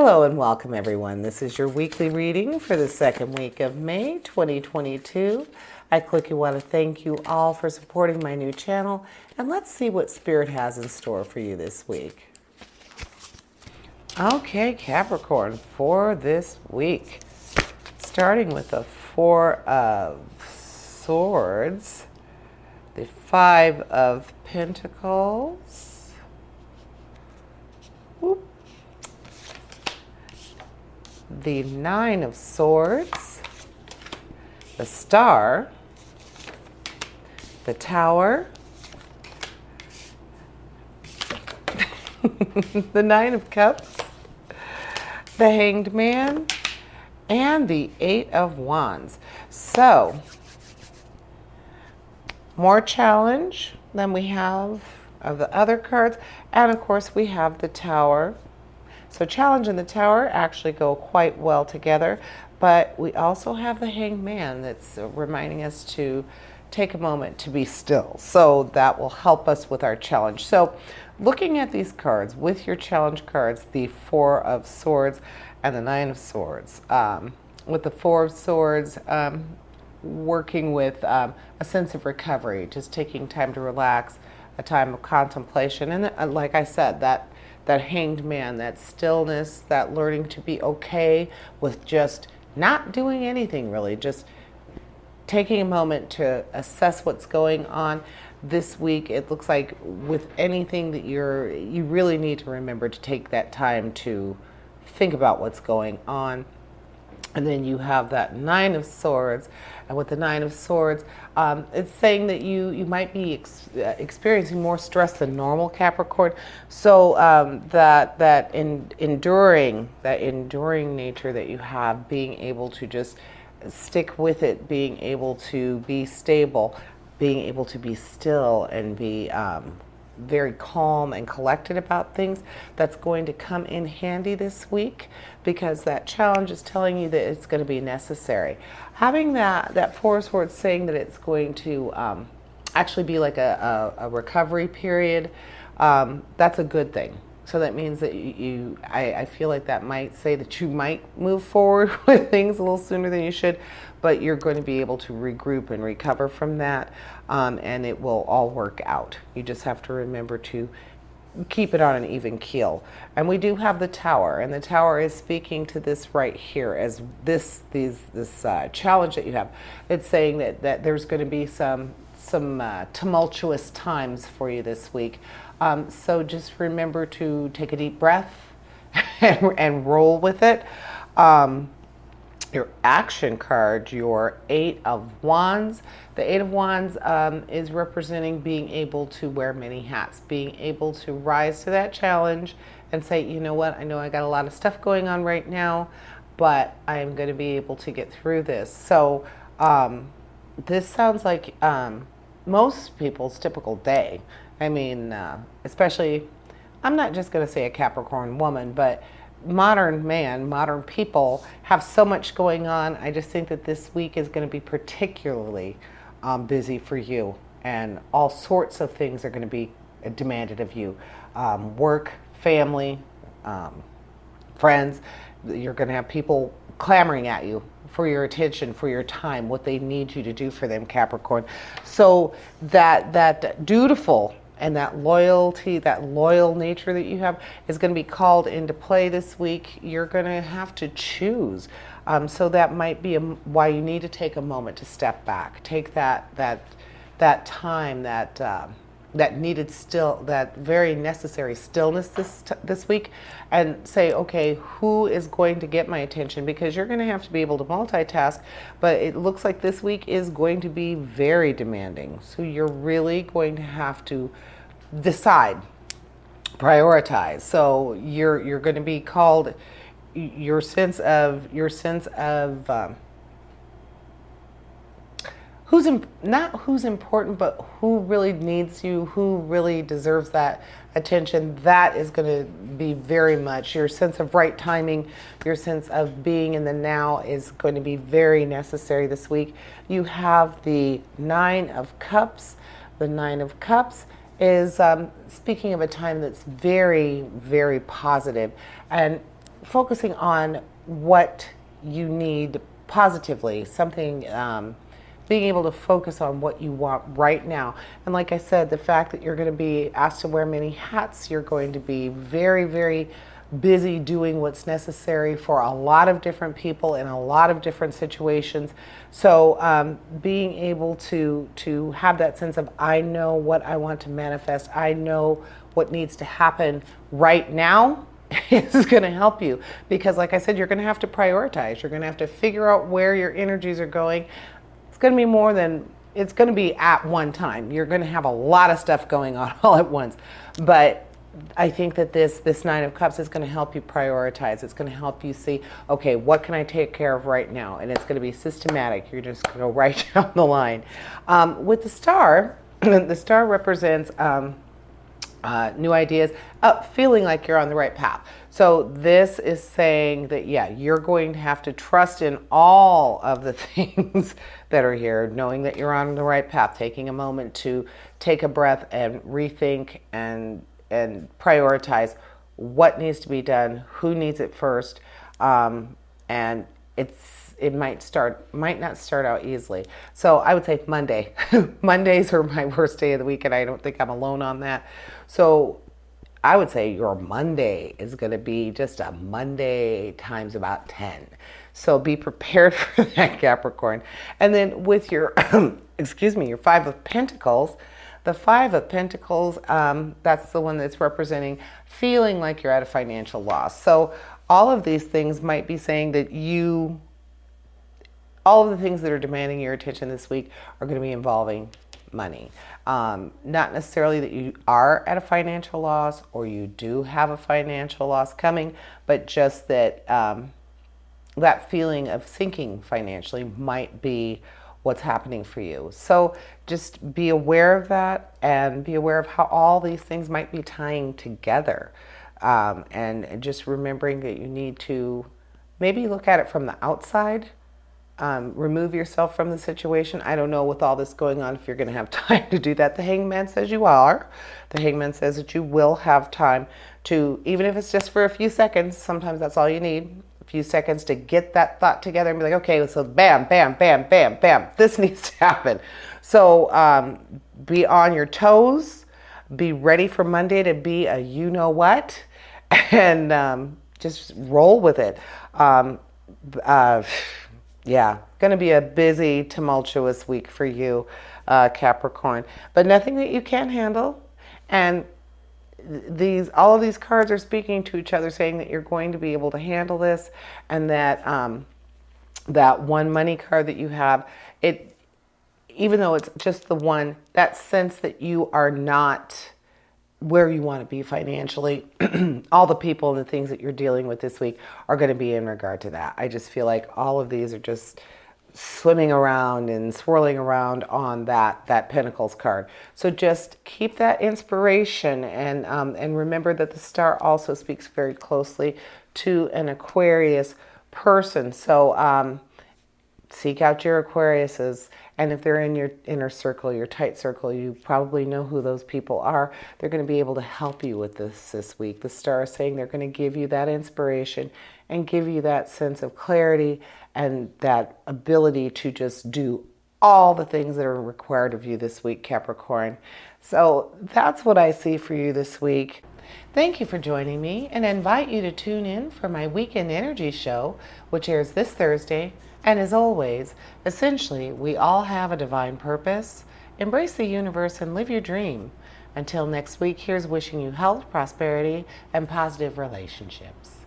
Hello and welcome everyone. This is your weekly reading for the second week of May 2022. I quickly want to thank you all for supporting my new channel, and let's see what Spirit has in store for you this week. Okay, Capricorn, for this week, starting with the Four of Swords, the Five of Pentacles, whoop, the Nine of Swords, the Star, the Tower, the Nine of Cups, the Hanged Man, and the Eight of Wands. So, more challenge than we have of the other cards. And of course, we have the Tower. So challenge and the Tower actually go quite well together, but we also have the Hanged Man that's reminding us to take a moment to be still. So that will help us with our challenge. So looking at these cards, with your challenge cards, the Four of Swords and the Nine of Swords. With the Four of Swords, working with a sense of recovery, just taking time to relax, a time of contemplation. And like I said, that Hanged Man, that stillness, that learning to be okay with just not doing anything really, just taking a moment to assess what's going on this week. It looks like with anything that you really need to remember to take that time to think about what's going on. And then you have that Nine of Swords. And with the Nine of Swords, it's saying that you might be experiencing more stress than normal, Capricorn. So that enduring nature that you have, being able to just stick with it, being able to be stable, being able to be still and be very calm and collected about things, that's going to come in handy this week, because that challenge is telling you that it's going to be necessary. Having that Four of Swords saying that it's going to actually be like a recovery period, that's a good thing. So that means that I feel like that might say that you might move forward with things a little sooner than you should, but you're going to be able to regroup and recover from that, and it will all work out. You just have to remember to keep it on an even keel. And we do have the Tower, and the Tower is speaking to this right here as this challenge that you have. It's saying that there's going to be some tumultuous times for you this week. So just remember to take a deep breath and roll with it. Your action card, your Eight of Wands. The Eight of Wands is representing being able to wear many hats, being able to rise to that challenge and say, you know what, I know I got a lot of stuff going on right now, but I'm going to be able to get through this. So this sounds like most people's typical day. I mean, especially, I'm not just going to say a Capricorn woman, but modern people have so much going on. I just think that this week is going to be particularly busy for you, and all sorts of things are going to be demanded of you. Work, family, friends. You're going to have people clamoring at you for your attention, for your time, what they need you to do for them, Capricorn. So that dutiful and that loyalty, that loyal nature that you have is going to be called into play this week. You're going to have to choose. So that might be why you need to take a moment to step back. Take that time, that needed that very necessary stillness this week, and say, okay, who is going to get my attention? Because you're going to have to be able to multitask, but it looks like this week is going to be very demanding. So you're really going to have to decide, prioritize. So you're going to be called, your sense of not who's important, but who really needs you, who really deserves that attention. That is going to be very much your sense of right timing, your sense of being in the now is going to be very necessary this week. You have the Nine of Cups. The Nine of Cups is speaking of a time that's very, very positive. And focusing on what you need positively, something, being able to focus on what you want right now. And like I said, the fact that you're going to be asked to wear many hats, you're going to be very, very busy doing what's necessary for a lot of different people in a lot of different situations. So being able to have that sense of, I know what I want to manifest, I know what needs to happen right now, is going to help you. Because like I said, you're going to have to prioritize. You're going to have to figure out where your energies are going. It's going to be more than, it's going to be at one time. You're going to have a lot of stuff going on all at once. But I think that this Nine of Cups is going to help you prioritize. It's going to help you see, okay, what can I take care of right now? And it's going to be systematic. You're just going to go right down the line. With the star, the star represents new ideas, feeling like you're on the right path. So this is saying that, yeah, you're going to have to trust in all of the things that are here, knowing that you're on the right path, taking a moment to take a breath and rethink and prioritize what needs to be done, who needs it first, and it might not start out easily. So I would say Monday. Mondays are my worst day of the week, and I don't think I'm alone on that. So I would say your Monday is going to be just a Monday times about 10. So be prepared for that, Capricorn. And then with your, excuse me, your Five of Pentacles, the Five of Pentacles, that's the one that's representing feeling like you're at a financial loss. So all of these things might be saying that all of the things that are demanding your attention this week are going to be involving money. Not necessarily that you are at a financial loss or you do have a financial loss coming, but just that that feeling of sinking financially might be what's happening for you. So just be aware of that and be aware of how all these things might be tying together. And just remembering that you need to maybe look at it from the outside. Remove yourself from the situation. I don't know with all this going on if you're going to have time to do that. The Hangman says you are. The Hangman says that you will have time to, even if it's just for a few seconds, sometimes that's all you need, a few seconds to get that thought together and be like, okay, so bam, bam, bam, bam, bam, this needs to happen. So be on your toes. Be ready for Monday to be a you-know-what, and just roll with it. Yeah, going to be a busy, tumultuous week for you, Capricorn. But nothing that you can't handle. And all of these cards are speaking to each other, saying that you're going to be able to handle this, and that that one money card that you have, even though it's just the one, that sense that you are not where you want to be financially, all the people and the things that you're dealing with this week are going to be in regard to that. I just feel like all of these are just swimming around and swirling around on that Pentacles card. So just keep that inspiration, and remember that the star also speaks very closely to an Aquarius person. So seek out your Aquariuses, and if they're in your inner circle, your tight circle, you probably know who those people are. They're going to be able to help you with this week. The star is saying they're going to give you that inspiration and give you that sense of clarity and that ability to just do all the things that are required of you this week, Capricorn. So that's what I see for you this week. Thank you for joining me, and I invite you to tune in for my Weekend Energy Show, which airs this Thursday. And as always, essentially, we all have a divine purpose. Embrace the universe and live your dream. Until next week, here's wishing you health, prosperity, and positive relationships.